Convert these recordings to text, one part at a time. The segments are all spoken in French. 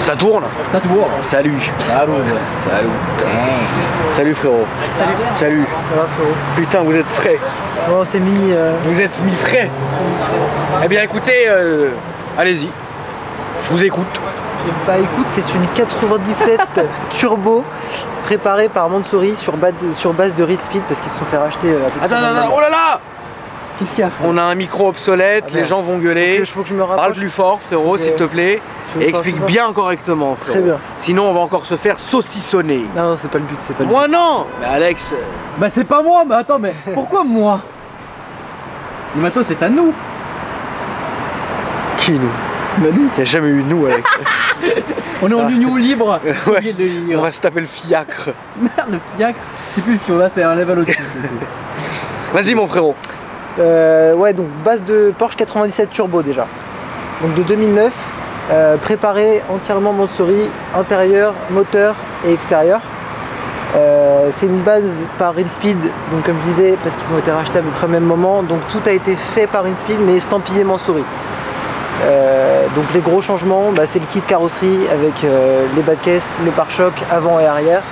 Ça tourne. Ça tourne. Salut. Salut. Salut. Salut frérot. Salut. Salut. Ça va frérot? Putain, vous êtes frais. Oh, on s'est mis... Vous êtes mis frais. Eh bien écoutez, allez-y. Je vous écoute. Bah écoute, c'est une 97 turbo préparée par Mansory sur base de Reed Speed parce qu'ils se sont fait racheter. Attends, oh là là. Qu'est-ce qu'il y a? On a un micro obsolète, les gens vont gueuler. Faut que je me rapproche. Parle plus fort frérot, s'il te plaît. Et explique bien correctement frérot. Très bien. Sinon on va encore se faire saucissonner. Non, c'est pas le but, c'est pas le but. Moi non. Mais Alex... Bah c'est pas moi, mais attends, mais pourquoi moi? Le matos c'est à nous. Qui nous? Bah nous. Il n'y a jamais eu nous Alex. On est en union libre. Ouais. Oublié de le dire. On va se taper le fiacre. Merde, le fiacre. C'est plus le fion, là c'est un level au-dessus. Vas-y mon frérot. Ouais, donc base de Porsche 97 turbo déjà. Donc de 2009, préparé entièrement Mansory, intérieur, moteur et extérieur. C'est une base par InSpeed, donc comme je disais, parce qu'ils ont été rachetés à peu près au même moment, donc tout a été fait par InSpeed mais estampillé Mansory. Donc les gros changements, bah, c'est le kit carrosserie avec les bas de caisse, le pare-choc avant et arrière.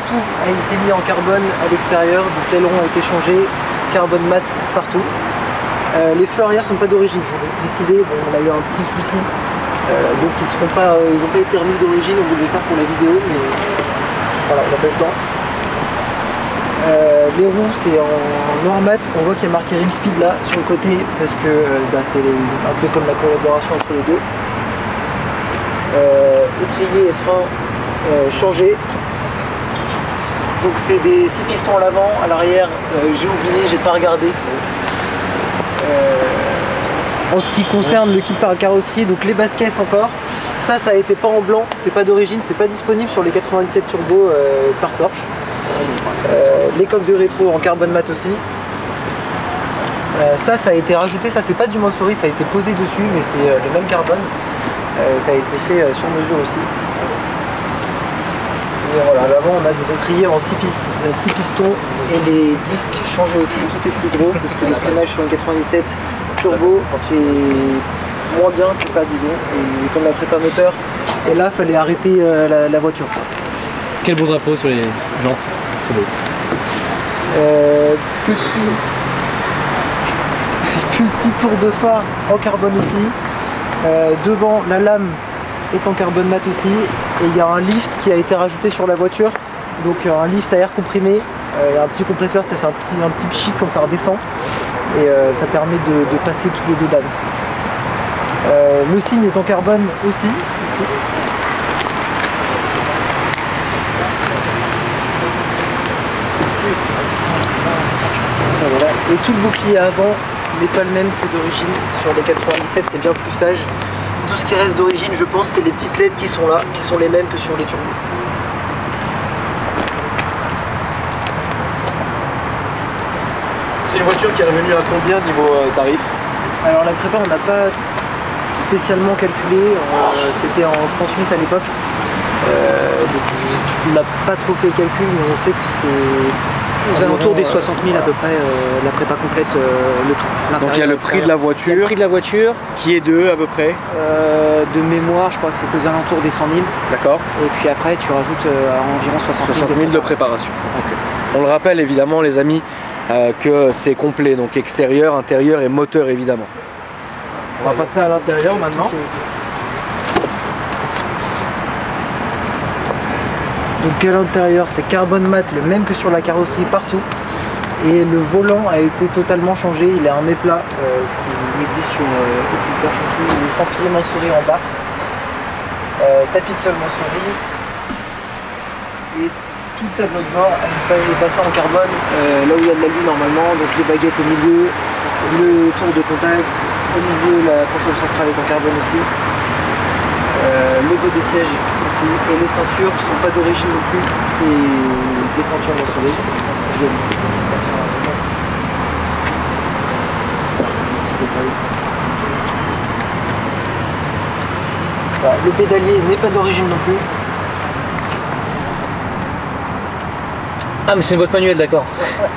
Tout a été mis en carbone à l'extérieur, donc l'aileron a été changé, carbone mat partout. Les feux arrière sont pas d'origine, je voulais préciser, bon, on a eu un petit souci, donc ils n'ont pas été remis d'origine, on voulait les faire pour la vidéo, mais voilà, on n'a pas eu le temps. Les roues c'est en noir mat, on voit qu'il y a marqué Reed Speed là sur le côté parce que bah, c'est un peu comme la collaboration entre les deux. Étrier et frein changés. Donc c'est des 6 pistons à l'avant, à l'arrière j'ai oublié, j'ai pas regardé. En ce qui concerne le kit par carrosserie, donc les bas de caisse encore, ça a été peint en blanc, c'est pas d'origine, c'est pas disponible sur les 97 turbo par Porsche. Les coques de rétro en carbone mat aussi. Ça a été rajouté, ça c'est pas du Mansory, ça a été posé dessus, mais c'est le même carbone. Ça a été fait sur mesure aussi. Et voilà, à l'avant on a des étriers en 6 pistons et les disques changés aussi, tout est plus gros parce que le freinage sur une 97 turbo c'est moins bien que ça disons, et comme la prépa moteur, et là fallait arrêter la voiture. Quel beau drapeau sur les jantes, c'est beau. Petit tour de phare en carbone aussi. Devant la lame est en carbone mat aussi, et il y a un lift qui a été rajouté sur la voiture, donc un lift à air comprimé, il y a un petit compresseur, ça fait un petit pchit quand ça redescend, et ça permet de passer tous les deux dalles. Le signe est en carbone aussi, ici. Ça, voilà. Et tout le bouclier avant n'est pas le même que d'origine. Sur les 97 c'est bien plus sage. Tout ce qui reste d'origine je pense c'est les petites LED qui sont là, qui sont les mêmes que sur les turbos. C'est une voiture qui est revenue à combien niveau tarif? Alors la prépa on n'a pas spécialement calculé, c'était en francs suisses à l'époque. Donc on n'a pas trop fait le calcul, mais on sait que c'est... Aux alentours des 60 000 à peu près, la prépa complète, le tout. Donc il y a le prix de la voiture. Il y a le prix de la voiture. Qui est de à peu près De mémoire, je crois que c'était aux alentours des 100 000. D'accord. Et puis après, tu rajoutes environ 60 000 de préparation. Okay. On le rappelle évidemment les amis que c'est complet, donc extérieur, intérieur et moteur évidemment. On va passer à l'intérieur maintenant. Donc à l'intérieur c'est carbone mat, le même que sur la carrosserie partout. Et le volant a été totalement changé, il est un méplat, ce qui n'existe sur aucune Porsche non plus. Il est estampillé Mansory en bas. Tapis de sol Mansory. Et tout le tableau de bord est passé en carbone, là où il y a de l'alu normalement. Donc les baguettes au milieu, le tour de contact, au milieu la console centrale est en carbone aussi. Le dos des sièges aussi, et les ceintures sont pas d'origine non plus, c'est des ceintures Mansory jaunes. Voilà, le pédalier n'est pas d'origine non plus. Ah mais c'est une boîte manuelle, d'accord. Ouais.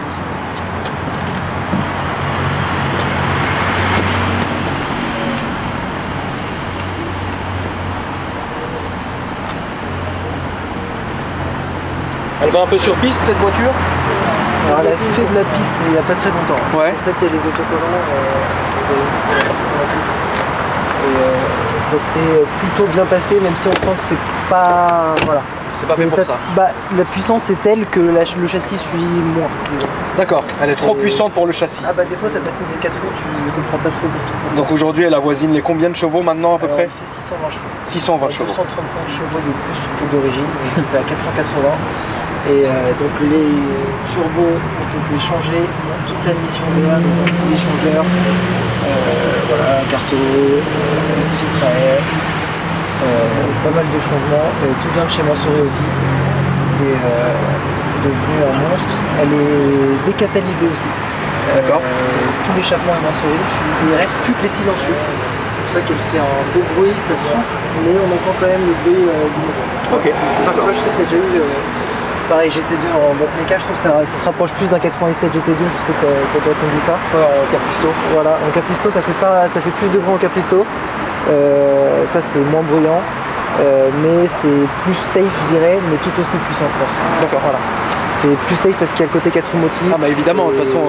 Elle va un peu sur piste cette voiture? Alors, elle a fait de la piste il n'y a pas très longtemps. C'est Ouais. pour ça qu'il y a les autocollants, les avez mis pour la piste. Et ça s'est plutôt bien passé, même si on sent que c'est pas. Voilà. C'est pas fait pour ça. Bah, la puissance est telle que le châssis suit moins, disons. D'accord, elle est trop puissante pour le châssis. Ah bah des fois ça patine des 4 roues, tu ne comprends pas trop. Donc aujourd'hui elle avoisine les combien de chevaux maintenant à peu près? Elle fait 620 chevaux. 620 chevaux. 235 chevaux de plus tout d'origine, donc c'était à 480. Et donc les turbos ont été changés, toute l'admission d'air, les changeurs, voilà, carteau, filtre à air. Pas mal de changements, tout vient de chez Mansory aussi et c'est devenu un monstre. Elle est décatalysée aussi. D'accord. Tout l'échappement est Mansory, il reste plus que les silencieux. C'est pour ça qu'elle fait un beau bruit, ça souffle, mais on entend quand même le bruit du moteur. Ok, d'accord. Je sais que tu as déjà eu pareil GT2 en boîte méca, je trouve que ça se rapproche plus d'un 97 GT2, je sais que tu as déjà conduit ça. En Capristo. Voilà, en Capristo ça fait plus de bruit en Capristo. Ça c'est moins bruyant, mais c'est plus safe je dirais, mais tout aussi puissant je pense. D'accord. Voilà. C'est plus safe parce qu'il y a le côté 4 roues motrices. Ah bah évidemment, de toute façon,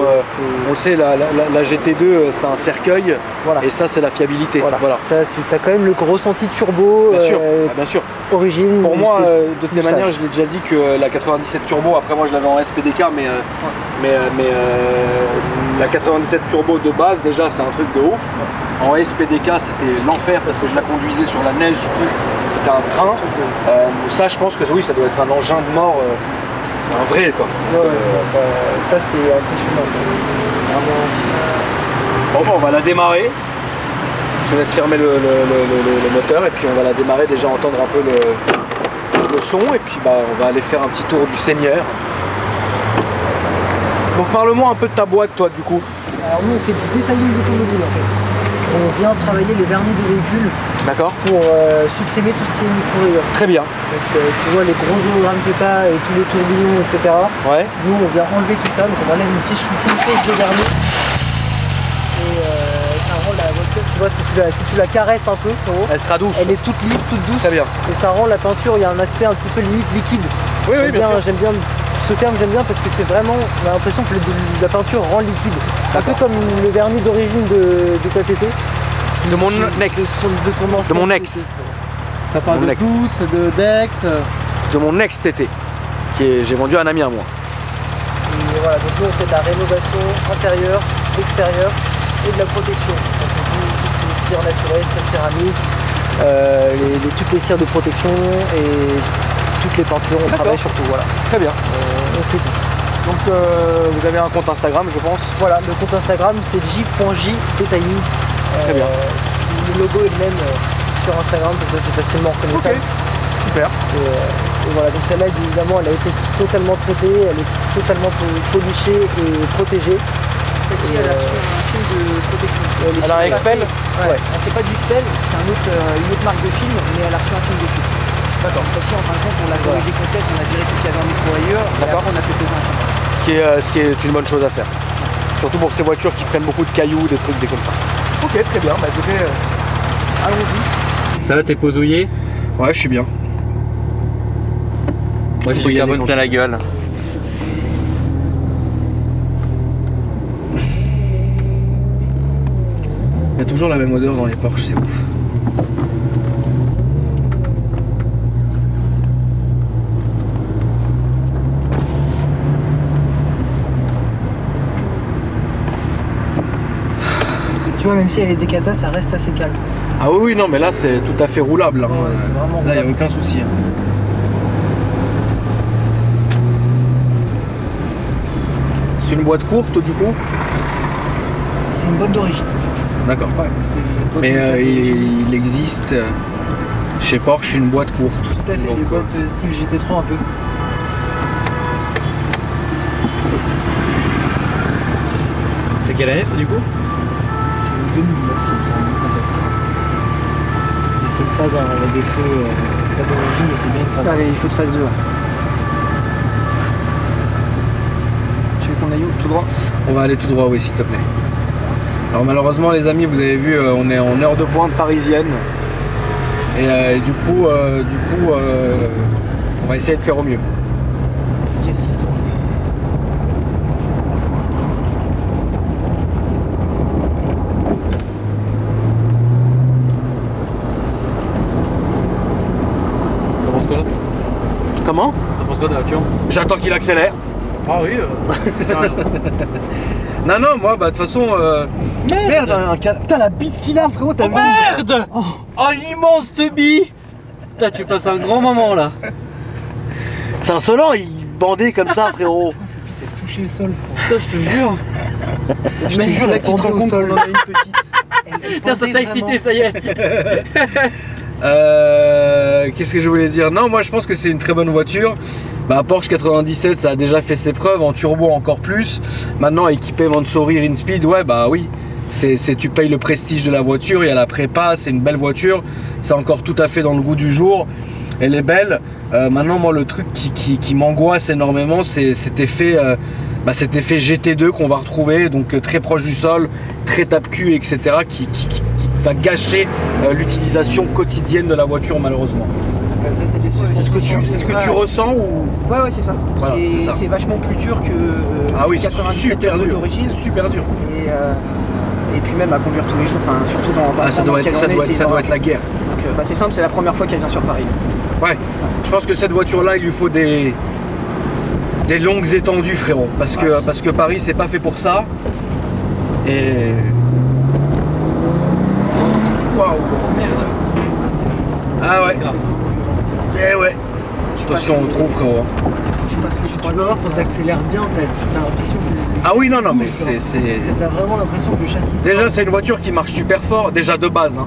on le sait, la GT2 c'est un cercueil, voilà. Et ça c'est la fiabilité. Voilà. Ça, tu as quand même le ressenti turbo, bien sûr. Bien sûr. Origine. Pour moi, de toutes les manières, je l'ai déjà dit que la 97 turbo, après moi je l'avais en SPDK, mais la 97 turbo de base déjà c'est un truc de ouf. En SPDK c'était l'enfer parce que je la conduisais sur la neige, surtout c'était un train. Ça je pense que oui, ça doit être un engin de mort, un vrai quoi. Ça c'est impressionnant. Ça. Vraiment. Bon, on va la démarrer. Je te laisse fermer le moteur et puis on va la démarrer, déjà entendre un peu le son et puis on va aller faire un petit tour du Seigneur. Donc parle-moi un peu de ta boîte toi du coup. Alors nous on fait du détailling automobile en fait. On vient travailler les vernis des véhicules. D'accord. Pour supprimer tout ce qui est micro-rayures. Très bien. Donc tu vois les gros hologrammes que tu as et tous les tourbillons etc. Ouais. Nous on vient enlever tout ça, donc on enlève une fiche de vernis. Et ça rend la voiture, tu vois, si tu la caresses un peu, elle sera douce. Elle est toute lisse, toute douce. Très bien. Et ça rend la peinture, il y a un aspect un petit peu limite liquide. Oui, bien sûr. J'aime bien ce terme, j'aime bien parce que c'est vraiment, on a l'impression que la peinture rend liquide. Un peu comme le vernis d'origine de KTT. De mon ex. De mon ex. T'as pas de douce, de Dex. De mon ex TT. J'ai vendu à un ami à moi. Et voilà, donc nous on fait de la rénovation intérieure, extérieure et de la protection. On fait tout ce qui est cire naturelle, cire céramique, toutes les cires de protection et toutes les peintures, on travaille surtout, voilà. Très bien. On fait tout. Donc vous avez un compte Instagram je pense? Voilà, le compte Instagram c'est j.jdetailing. Très bien. Le logo est le même sur Instagram, donc ça c'est facilement reconnaissable. Ok, super. Et voilà, donc celle-là évidemment elle a été totalement traitée, elle est totalement polichée et protégée. Celle-ci elle a reçu un film de protection. Elle a un Expel? Ouais. C'est pas du Expel, c'est une autre marque de film, mais elle a reçu un film dessus. D'accord. Celle-ci en fin de compte on l'a corrigée complète, on a viré tout ce qu'il y avait en micro-rayures, et après on a fait peser un film. Ce qui est une bonne chose à faire. Surtout pour ces voitures qui prennent beaucoup de cailloux, des trucs, des comme ça. Ok, très bien, écoutez, allons-y. Ça va, t'es posouillé? Ouais, je suis bien. Moi j'ai du carbone plein la gueule. Il y a toujours la même odeur dans les Porsche, c'est ouf. Tu vois, même si elle est décata, ça reste assez calme. Ah oui, non, mais là c'est tout à fait roulable. Hein. Ouais, c'est vraiment là, il n'y a aucun souci. Hein. C'est une boîte courte du coup? C'est une boîte d'origine. D'accord. Ouais, mais il existe chez Porsche une boîte courte. Tout à fait, donc, des boîtes style GT3 un peu. C'est quelle année ça du coup? C'est 2009, il me semble. Et c'est une phase avec des feux, pas d'origine, mais c'est bien une phase. Allez, il faut de phase 2. Tu veux qu'on aille où? Tout droit? On va aller tout droit, oui, s'il te plaît. Alors malheureusement les amis, vous avez vu, on est en heure de pointe parisienne. Et du coup, on va essayer de faire au mieux. quoi? Comment? T'en penses quoi de la voiture? J'attends qu'il accélère. Ah oui. Non, non, moi, bah, de toute façon. Merde, putain, la bite qu'il a, frérot, t'as vu? Merde! Oh, l'immense teubie! Putain, tu passes un grand moment là. C'est insolent, il bandait comme ça, frérot. Touché le sol. Putain, je te jure. Je te jure, là, tu te rends compte qu'on en a une petite. Putain, ça t'a excité, ça y est. Qu'est-ce que je voulais dire? Non, moi je pense que c'est une très bonne voiture. Bah, Porsche 97, ça a déjà fait ses preuves, en turbo encore plus. Maintenant équipé Mansory Rinspeed, ouais bah oui. Tu payes le prestige de la voiture, il y a la prépa, c'est une belle voiture. C'est encore tout à fait dans le goût du jour. Elle est belle. Maintenant moi le truc qui m'angoisse énormément, c'est cet effet GT2 qu'on va retrouver, donc très proche du sol, très tape-cul, etc. qui va gâcher l'utilisation quotidienne de la voiture malheureusement. Ça, c'est ce que tu ressens ou... Ouais, c'est ça. Voilà, c'est ça. C'est vachement plus dur que Ah oui, 97 turbo d'origine. Super dur. Et puis même à conduire tous les jours, enfin surtout dans ça doit être la guerre. Donc c'est simple, c'est la première fois qu'elle vient sur Paris. Ouais, je pense que cette voiture-là, il lui faut des longues étendues, frérot. Parce que Paris, c'est pas fait pour ça. Et... Waouh. Merde. Ah ouais. Eh ouais. Attention, on le trouve, frérot. Tu vas voir quand t'accélères bien, t'as l'impression que... Ah oui, non, mais T'as vraiment l'impression que le châssis... Déjà, c'est une voiture qui marche super fort, déjà de base. Hein.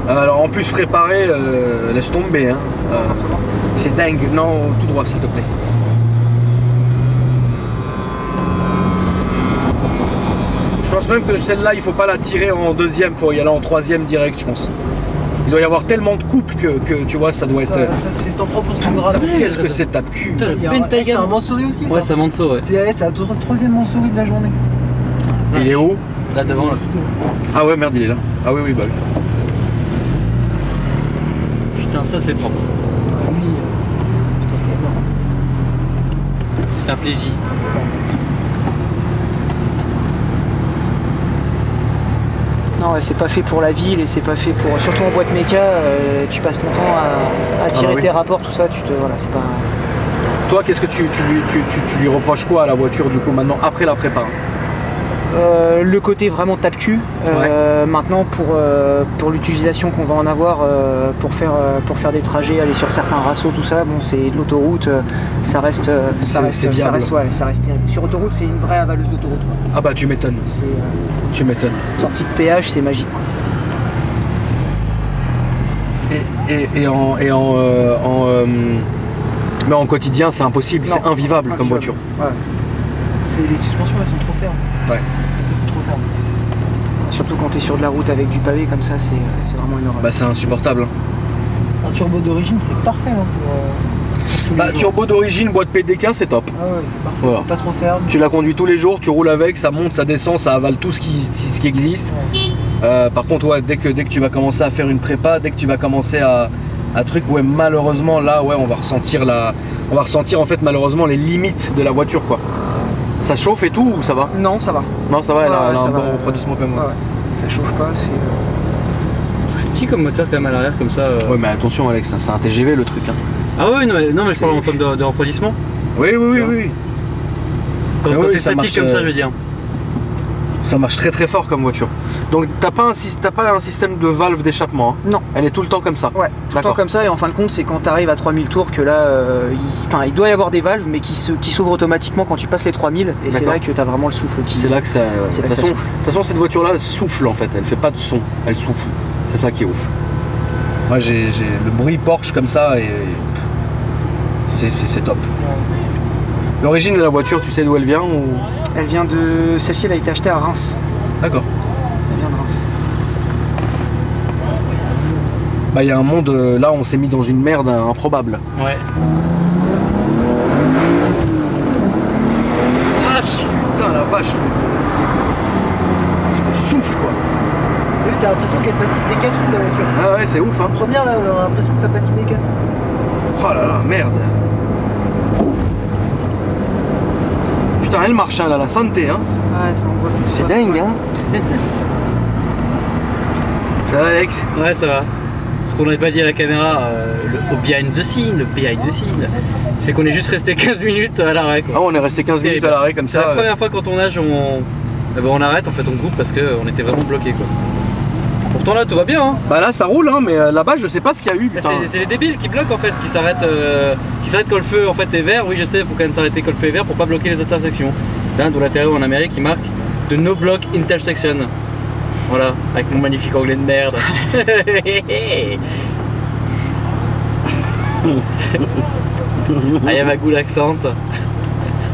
Alors en plus préparé, laisse tomber. Hein. C'est dingue. Non, tout droit, s'il te plaît. Je pense même que celle-là, il faut pas la tirer en deuxième, il faut y aller en troisième direct, je pense. Il doit y avoir tellement de couples que tu vois, ça doit être... Ça se fait tant propre pour ton grave. Qu'est-ce que c'est tape-cul? C'est un Mansory aussi, ça? Ouais, ça monte ça, ouais. C'est la troisième Mansory de la journée. Il est où? Là devant, là. Ah ouais, merde, il est là. Ah oui, bah oui. Putain, ça c'est propre. Putain, c'est énorme. Ça fait un plaisir. Non, ouais, c'est pas fait pour la ville et c'est pas fait pour... Surtout en boîte méca, tu passes ton temps à tirer tes rapports, tout ça, voilà, c'est pas... Toi, qu'est-ce que tu lui reproches quoi à la voiture du coup maintenant, après la prépa? Le côté vraiment tape-cul. Maintenant, pour l'utilisation qu'on va en avoir pour faire des trajets, aller sur certains rassos, tout ça, bon, c'est de l'autoroute, ça reste terrible. Sur autoroute, c'est une vraie avaleuse d'autoroute. Ah bah tu m'étonnes. Tu m'étonnes. Sortie de péage, c'est magique, quoi. Mais en quotidien, c'est impossible, c'est invivable comme voiture. Ouais. Les suspensions, elles sont trop fermes. Ouais. C'est beaucoup trop ferme. Surtout quand tu es sur de la route avec du pavé comme ça, c'est vraiment une horreur. Bah c'est insupportable. Un turbo d'origine, c'est parfait hein, pour tous les jours. Turbo d'origine, boîte PDK, c'est top. Ah ouais, c'est parfait, voilà. C'est pas trop ferme. Tu la conduis tous les jours, tu roules avec, ça monte, ça descend, ça avale tout ce qui existe. Ouais. Par contre, ouais, dès que tu vas commencer à faire une prépa, dès que tu vas commencer à truc, ouais, malheureusement, là, ouais, on va ressentir en fait malheureusement les limites de la voiture, quoi. Ça chauffe et tout ou ça va? Non, ça va. Non, ça va, elle a un bon refroidissement quand même. Ouais. Ça chauffe pas, c'est... C'est petit comme moteur quand même à l'arrière comme ça. Ouais, mais attention Alex, c'est un TGV le truc. Hein. Ah oui, non mais je parle en termes de refroidissement. Oui. Quand c'est statique comme ça, je veux dire. Ça marche très très fort comme voiture. Donc t'as pas un système de valve d'échappement hein? Non. Elle est tout le temps comme ça? Ouais, tout le temps comme ça, et en fin de compte c'est quand tu arrives à 3000 tours que là, il doit y avoir des valves mais qui s'ouvrent automatiquement quand tu passes les 3000 et c'est là que tu as vraiment le souffle qui... C'est là que ça... De toute façon cette voiture là souffle en fait, elle fait pas de son, elle souffle. C'est ça qui est ouf. Moi j'ai le bruit Porsche comme ça et c'est top. L'origine de la voiture, tu sais d'où elle vient ou... Elle vient de... Celle-ci elle a été achetée à Reims. D'accord. Elle vient de Reims. Bah il y a un monde, là on s'est mis dans une merde improbable. Ouais. Putain la vache. Je souffle quoi. T'as vu, t'as l'impression qu'elle patine des 4 roues la voiture. Ah ouais c'est ouf hein. En première là, on a l'impression que ça patine des 4 roues. Oh là là, merde. Putain, elle marche, hein, elle a la santé, hein. Ouais, ça envoie. C'est dingue, hein. Ça va, Alex? Ouais, ça va. ce qu'on n'avait pas dit à la caméra, au behind the scene, c'est qu'on est juste resté 15 minutes à l'arrêt. Ah, on est resté 15 minutes à l'arrêt comme C'est ça. la première fois quand on nage, on arrête, en fait on coupe parce qu'on était vraiment bloqué quoi. Pourtant là tout va bien hein. Bah là ça roule hein, mais là-bas je sais pas ce qu'il y a eu. C'est les débiles qui bloquent en fait, qui s'arrêtent quand le feu en fait est vert. Oui je sais, il faut quand même s'arrêter quand le feu est vert pour pas bloquer les intersections. Là dans l'intérieur en Amérique il marque de no block intersection. Voilà, avec mon magnifique anglais de merde. I have a good accent.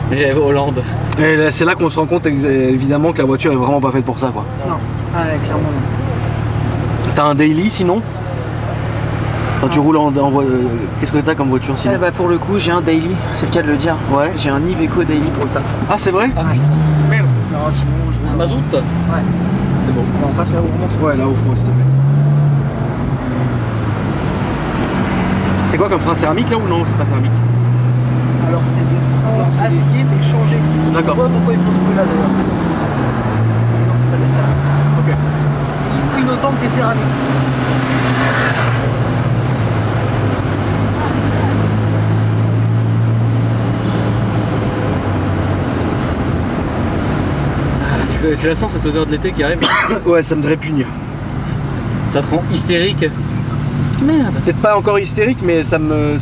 Rêve Hollande. Et c'est là qu'on se rend compte évidemment que la voiture est vraiment pas faite pour ça quoi. Non, ouais, clairement non. T'as un daily sinon? Quand tu roules en qu'est-ce que t'as comme voiture sinon? Bah pour le coup j'ai un daily, c'est le cas de le dire. Ouais. J'ai un Iveco daily pour le taf. Ah c'est vrai? Ah putain. Merde. Non sinon je Un mazout? Ouais. C'est bon. On passe là où on remonte. Ouais là ouvre-moi s'il te plaît. C'est quoi comme frein céramique là ou non? C'est pas céramique? Alors c'est des freins acier mais changés. D'accord. Je vois pourquoi ils font ce bruit là d'ailleurs. Non c'est pas de la céramique. Ok. Ils couinent autant que des céramiques. Tu la sens cette odeur de l'été qui arrive? Ouais ça me répugne. Ça te rend hystérique? Merde. Peut-être pas encore hystérique mais ça me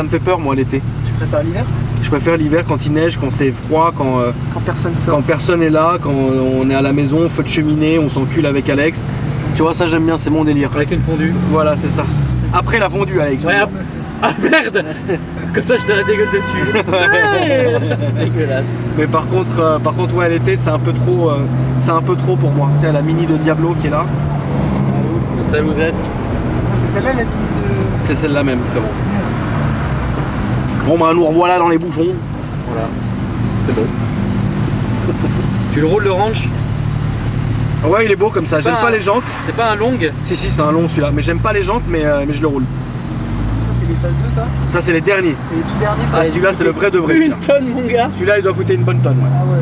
fait peur moi l'été. Tu préfères l'hiver? Je préfère l'hiver quand il neige, quand c'est froid, quand Personne sort. quand personne est là, quand on est à la maison, feu de cheminée, on s'encule avec Alex. Tu vois ça j'aime bien, c'est mon délire. Avec une fondue. Voilà c'est ça. Après la fondue Alex. Ouais, ah merde. Comme ça je te la dégueule dessus. Merde. C'est dégueulasse. Mais par contre ouais l'été c'est un peu trop pour moi. Tu sais la mini de Diablo qui est là. Salut vous êtes. C'est celle-là la mini de... C'est celle-là même, très bon. Bon bah nous revoilà dans les bouchons. Voilà. C'est bon. Tu le roules le ranch? Ouais il est beau comme ça, j'aime pas les jantes. C'est pas un long? Si c'est un long celui-là, mais j'aime pas les jantes mais je le roule. Ça c'est les phases 2 ça? Ça c'est les derniers. C'est les tout derniers. Ah, celui-là c'est le vrai de vrai. Une tonne mon gars. Celui-là il doit coûter une bonne tonne ouais. Ah ouais.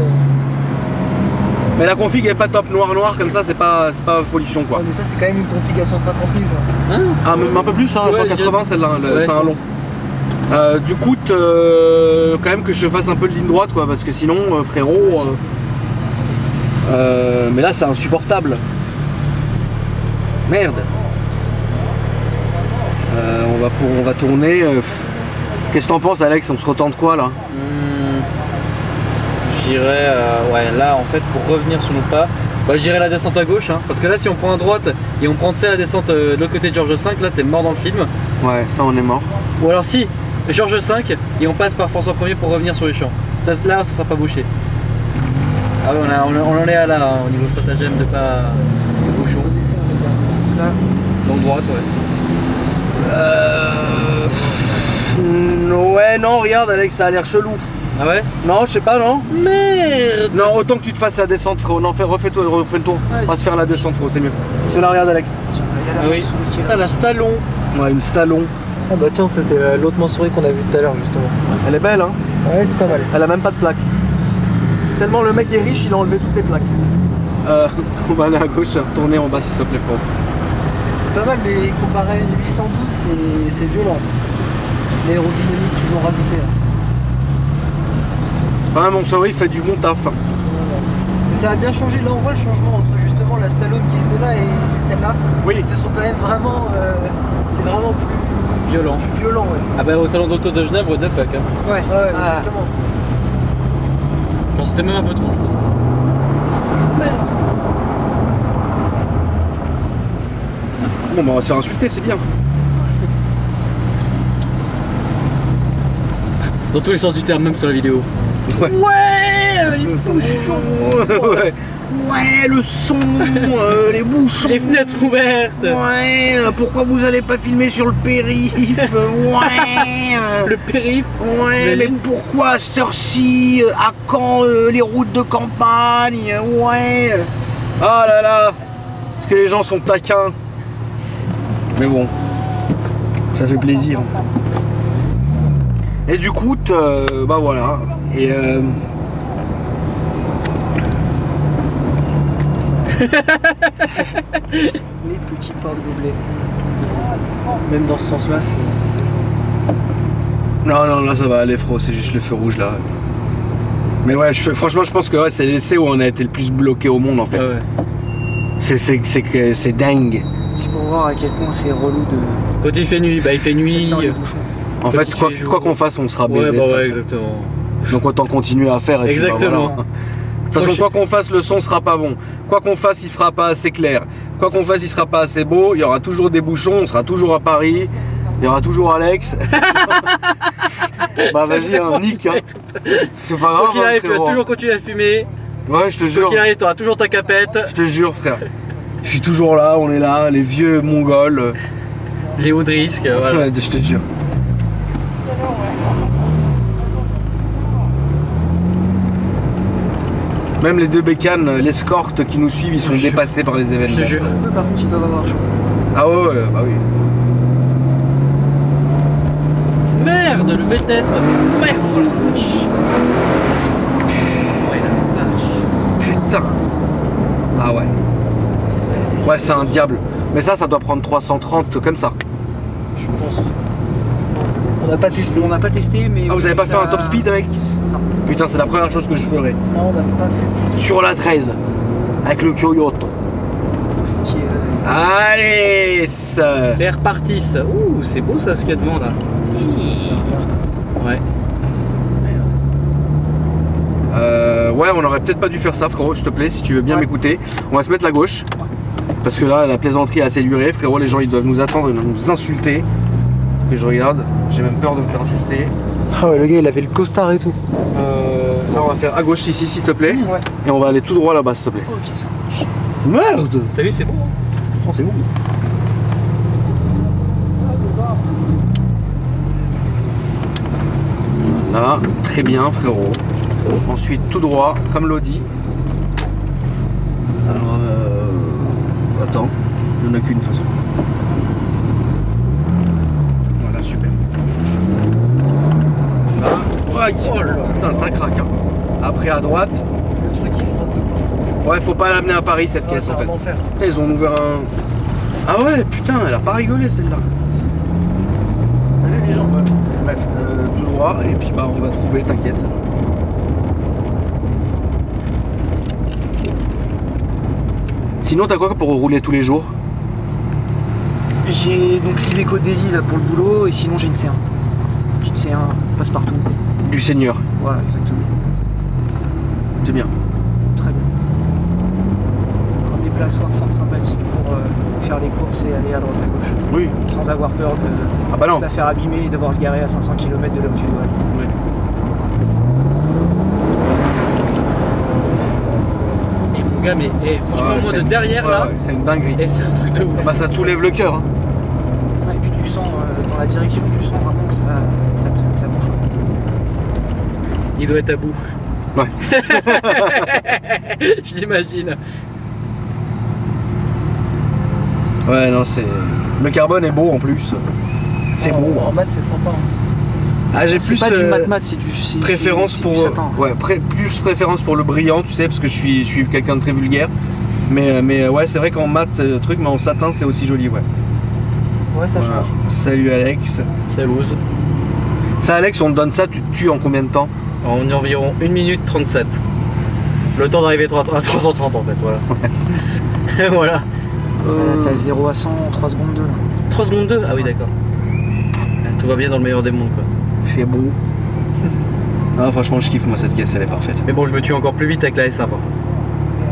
Mais la config est pas top noir comme ça c'est pas folichon quoi. Ouais, mais ça c'est quand même une config à 150 000 quoi. Hein? Ah même un peu plus hein, Ouais, 180 celle-là, Ouais, c'est un long. Du coup quand même que je fasse un peu de ligne droite quoi parce que sinon frérot mais là c'est insupportable. Merde. On va tourner. Qu'est-ce que t'en penses Alex? On se retente quoi là? Je dirais ouais là en fait pour revenir sur nos pas, bah, je dirais la descente à gauche hein, parce que là si on prend à droite et on prend la descente de l'autre côté de George V, là t'es mort dans le film. Ouais ça on est mort. Ou alors si George V et on passe par François 1er pour revenir sur les champs. Ça, là ça sera pas bouché. Ah ouais, on en est à là hein, au niveau stratagème de pas. C'est bouchon. Là. Donc droite ouais. Ouais non regarde Alex ça a l'air chelou. Ah ouais? Non je sais pas non. Merde. Non autant que tu te fasses la descente frérot. Non refais le tour. Ouais, On va se faire la descente frérot c'est mieux. Cela regarde Alex. Ah oui. Ah la Stallon. Ouais une Stallon. Ah bah tiens ça c'est l'autre Mansouri qu'on a vu tout à l'heure justement. Elle est belle hein. Ouais c'est pas mal. Elle a même pas de plaque. Tellement le mec est riche il a enlevé toutes les plaques. On va aller à gauche et retourner en bas s'il te plaît frérot. C'est pas mal mais comparé à une 812 c'est violent. L'aérodynamique qu'ils ont rajouté là. Quand même mon souris fait du bon taf. Mais ça a bien changé, là on voit le changement entre justement la Stallone qui était là et celle-là. Oui. Ils se sont quand même vraiment... c'est vraiment plus Violent. violent ouais. Ah bah au salon d'auto de Genève, what the fuck hein. Ouais. Ouais Ah. justement. Genre c'était même un peu trop je trouve. Bon bah on va se faire insulter c'est bien. Dans tous les sens du terme, même sur la vidéo. Ouais. Ouais, les bouchons. Ouais. Ouais le son, les bouchons. Les fenêtres ouvertes. Ouais, pourquoi vous allez pas filmer sur le périph'? Ouais. Le périph'. Ouais, mais pourquoi à cette heure-ci, à Caen, les routes de campagne? Ouais. Ah là là. Parce que les gens sont taquins. Mais bon, ça fait plaisir. Et du coup, bah voilà. Et Les petits pains de gobelet. Même dans ce sens-là, c'est... Non, non, là ça va aller, frérot, c'est juste le feu rouge là. Mais ouais, franchement, je pense que ouais, c'est l'essai où on a été le plus bloqué au monde en fait. Ouais. C'est dingue. C'est pour voir à quel point c'est relou de. Quand il fait nuit, bah il fait nuit. Dans les bouchons. En fait, quoi qu'on fasse, on sera baisé. Ouais, de bah toute ouais, façon. exactement. Donc autant continuer à faire. Et puis, Exactement. bah, voilà. De toute façon, quoi qu'on fasse, le son sera pas bon. Quoi qu'on fasse, il sera pas assez clair. Quoi qu'on fasse, il sera pas assez beau. Il y aura toujours des bouchons. On sera toujours à Paris. Il y aura toujours Alex. Bah vas-y, hein, nique. Hein. C'est pas grave. Quoi qu'il arrive, tu vas frérot. toujours continuer à fumer. Ouais, je te Quoi jure. qu'il arrive, tu auras toujours ta capette. Je te jure, frère. Je suis toujours là. On est là, les vieux mongols. Les hauts de risque, voilà. Ouais, je te jure. Même les deux bécanes, l'escorte qui nous suivent, ils sont dépassés par les Je événements. te jure. Eux, par contre, ils doivent avoir chaud. Ah ouais, bah oui. Merde, le VTS. Merde, oh la vache. Ouais, la vache. Putain. Ah ouais. Ouais, c'est un diable. Mais ça doit prendre 330 comme ça. Je pense. On n'a pas testé. On n'a pas testé, mais. Ah, vous avez pas fait ça- un top speed avec? Non. Putain, c'est la première chose que je ferais. Non, on n'a pas fait. Sur la 13. Avec le Kyoto. Qui est, Allez ça. C'est reparti ça. Ouh, c'est beau ça ce qu'il y a devant là. Ouais. Ouais, on aurait peut-être pas dû faire ça, frérot, s'il te plaît, si tu veux bien m'écouter. On va se mettre la gauche. Parce que là, la plaisanterie est assez durée, frérot. Les gens, ils doivent nous attendre, nous insulter. Que je regarde. J'ai même peur de me faire insulter. Ah ouais, le gars, il avait le costard et tout. Là, on va faire à gauche ici, s'il te plaît. Ouais. Et on va aller tout droit là-bas, s'il te plaît. Ok, ça marche. Merde. T'as vu, c'est beau. Hein. Oh, c'est bon. Voilà, très bien, frérot. Ensuite, tout droit, comme Lodi. Alors, attends, il n'y en a qu'une de toute façon. Voilà, super. Là, aïe, Oh là. putain, ça craque. Hein. Après, à droite, Le truc qui frotte. ouais, faut pas l'amener à Paris cette caisse en fait. Enfer. Putain, ils ont ouvert un. Ah ouais, putain, elle a pas rigolé celle-là. T'as vu les gens? Ouais. Bref, tout droit, et puis bah on va trouver, t'inquiète. Sinon, t'as quoi pour rouler tous les jours? J'ai donc l'Iveco Daily là pour le boulot et sinon j'ai une C1. Petite C1 passe-partout. Du Seigneur, Voilà, exactement. c'est bien. Très bien. Un déplaçoir fort sympathique pour faire les courses et aller à droite à gauche. Oui. Sans avoir peur de Ah bah non. se la faire abîmer et devoir se garer à 500 km de là où tu dois aller. Oui. Et mon gars, mais franchement, Ouais, moi c'est de une- derrière ouais, là, ouais, c'est une dinguerie. et c'est un truc de ouf. Bah ça te soulève le cœur. Hein. Ouais, et puis tu sens dans la direction, tu sens vraiment que ça bouge. Il doit être à bout. Ouais. Je l'imagine. Ouais, non, c'est. Le carbone est beau en plus. C'est beau. En maths, c'est sympa. Ah, j'ai C'est plus pas du mat-mat, c'est du. préférence c'est pour. du satin. Ouais, plus préférence pour le brillant, tu sais, parce que je suis quelqu'un de très vulgaire. Mais ouais, c'est vrai qu'en mat, c'est le truc, mais en satin, c'est aussi joli, ouais. Ouais, ça Voilà. change. Salut Alex. Ça loose. Ça, Alex, on te donne ça, tu te tues en combien de temps? En environ 1 minute 37. Le temps d'arriver à 330 en fait, voilà. Voilà. Là, t'as le 0 à 100 en 3 secondes 2. 3 secondes 2. Ah oui, d'accord. Tout va bien dans le meilleur des mondes quoi. C'est beau. Ah, franchement, je kiffe, moi, cette caisse, elle est parfaite. Mais bon, je me tue encore plus vite avec la S1 par contre.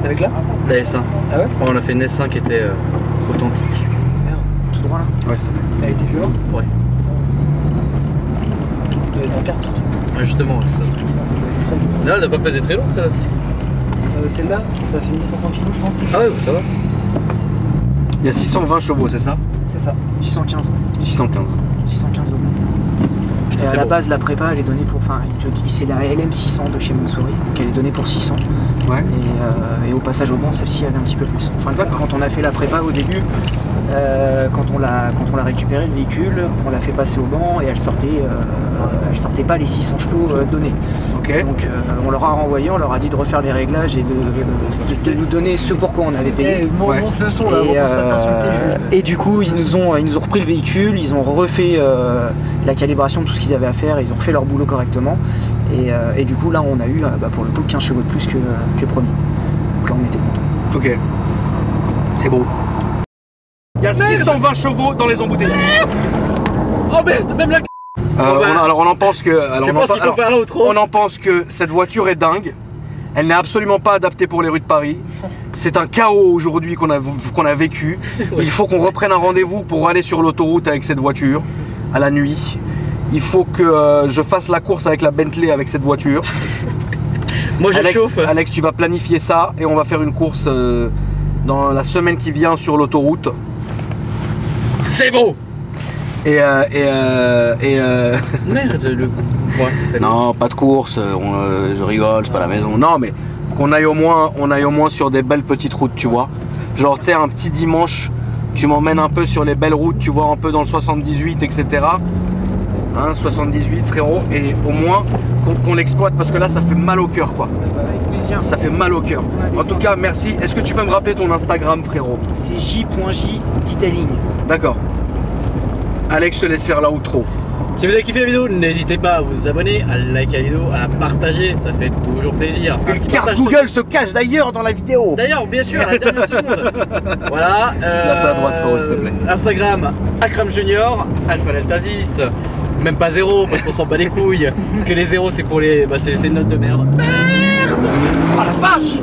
Avec là La S1. Ah ouais? On a fait une S1 qui était authentique. Merde. Tout droit là. Ouais, s'il te plaît. Elle a été violente? Ouais. Ça doit être en carte, surtout. Ah, justement, c'est ça le truc. Ça doit être très violent. Là, elle doit pas peser très lourd celle-là si. Celle-là, ça fait 1500 kg, je crois. Ah ouais, ça va. Il y a 620 chevaux, c'est ça? C'est ça. 615. 615. 615 euros. Putain, Et à c'est la bon. base, la prépa, elle est donnée pour. Enfin, c'est la LM600 de chez Montsouris, donc elle est donnée pour 600. Ouais. Et au passage au banc, celle-ci, elle est un petit peu plus. Enfin, D'accord. quand on a fait la prépa au début, Quand on l'a récupéré le véhicule, on l'a fait passer au banc et elle sortait pas les 600 chevaux donnés. Ok. Donc on leur a renvoyé, on leur a dit de refaire les réglages et de nous donner ce pourquoi on avait payé. Montre le son là, avant qu'on se fasse insulter. Et du coup ils nous ont repris le véhicule, ils ont refait la calibration de tout ce qu'ils avaient à faire, ils ont refait leur boulot correctement. Et du coup là on a eu pour le coup 15 chevaux de plus que promis. Donc là on était content. Ok. C'est beau. Il y a 620 chevaux dans les embouteillages. Oh merde, même la. Alors on en pense que. Alors, Je pense qu'il faut faire l'outro. On en pense que cette voiture est dingue. Elle n'est absolument pas adaptée pour les rues de Paris. C'est un chaos aujourd'hui qu'on a vécu. Il faut qu'on reprenne un rendez-vous pour aller sur l'autoroute avec cette voiture à la nuit. Il faut que je fasse la course avec la Bentley avec cette voiture. Moi je chauffe. Alex, tu vas planifier ça et on va faire une course dans la semaine qui vient sur l'autoroute. C'est beau. Merde, le. Ouais, c'est non, pas de course, je rigole, c'est pas la maison. Non, mais qu'on aille au moins sur des belles petites routes, tu vois. Genre, tu sais, un petit dimanche, tu m'emmènes un peu sur les belles routes, tu vois, un peu dans le 78, etc. Hein, 78, frérot, et au moins qu'on l'exploite parce que là, ça fait mal au cœur, quoi. Avec plaisir. Ça fait mal au cœur. En tout cas, merci. Est-ce que tu peux me rappeler ton Instagram, frérot? C'est j.j detailing. D'accord. Alex, je te laisse faire la outro. Si vous avez kiffé la vidéo, n'hésitez pas à vous abonner, à liker la vidéo, à la partager, ça fait toujours plaisir. Une carte Google se cache d'ailleurs dans la vidéo. D'ailleurs, bien sûr, à la dernière seconde. Voilà. Là, c'est à droite, frérot, s'il te plaît. Instagram, Akram Junior, Alpha Deltasis. Même pas 0 parce qu'on s'en bat les couilles. Parce que les 0 c'est pour les. Bah, c'est une note de merde. Merde. Oh la vache.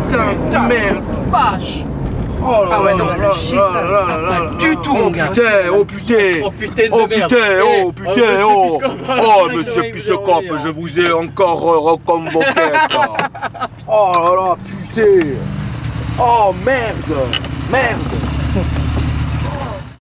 Putain, merde, vache. Oh là ouais, non, là shit, là du tout. Oh putain, oh putain. Oh putain de Oh merde. putain, Eh, oh putain, oh. Oh monsieur Pissecope, je je... vous ai encore reconvoqué. Oh là là, putain. Oh merde. Merde.